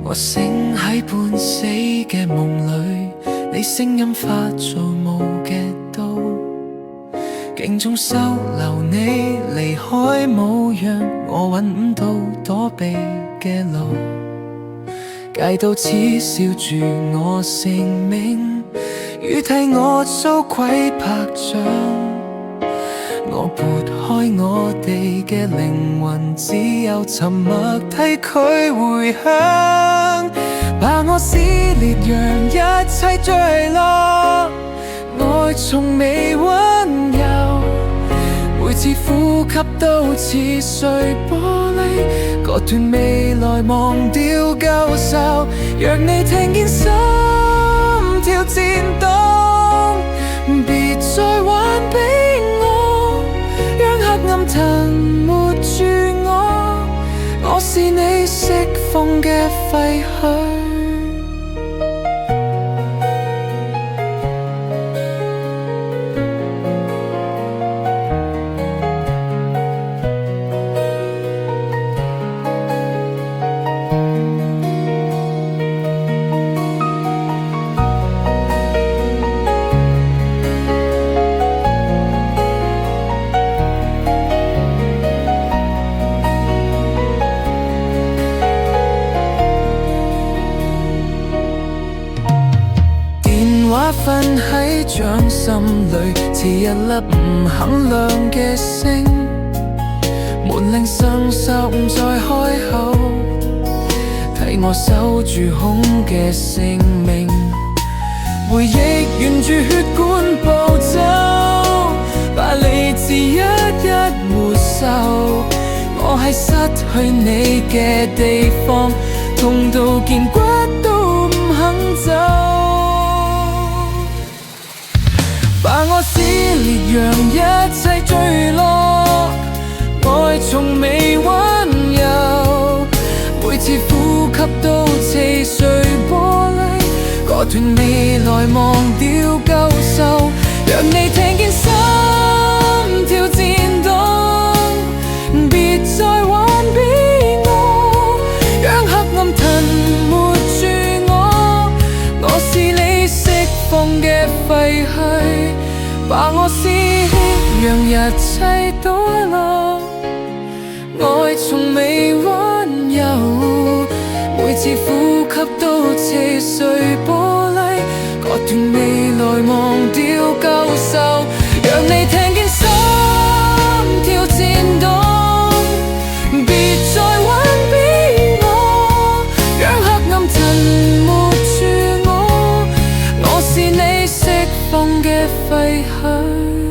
我醒喺半死嘅夢裏，你聲音化做霧嘅刀，鏡中收留你離開模樣，我揾唔到躲避嘅路，街道恥笑住我性命，雨替我遭鬼拍掌，我撥開我哋嘅靈魂，只有沉默替佢回響，把我撕裂讓一切墜落，愛從未溫柔，每次呼吸都似碎玻璃，割斷未來忘掉舊愁，讓你聽見心跳顫動，別再還俾我，讓黑暗吞沒住我，我是你釋放嘅廢墟。瞓喺掌心裏，似一粒唔肯亮嘅星，門鈴聲收唔再開口，替我守住空嘅性命，回憶沿住血管步走，把理智一一沒收，我喺失去你嘅地方，痛到見骨都唔肯走，把我撕裂讓一切墜落，愛從未溫柔，每次呼吸都似碎玻璃，割斷未來忘掉舊愁，讓你聽見心跳顫動，別再還俾我，讓黑暗吞沒住我，我是你釋放嘅廢墟，把我撕裂讓一切倒落，愛從未溫柔，每次呼吸都似碎玻璃，割斷未來忘掉舊愁，讓你聽見心跳顫動，別再還俾我，讓黑暗吞沒住我，我是你釋放嘅廢墟。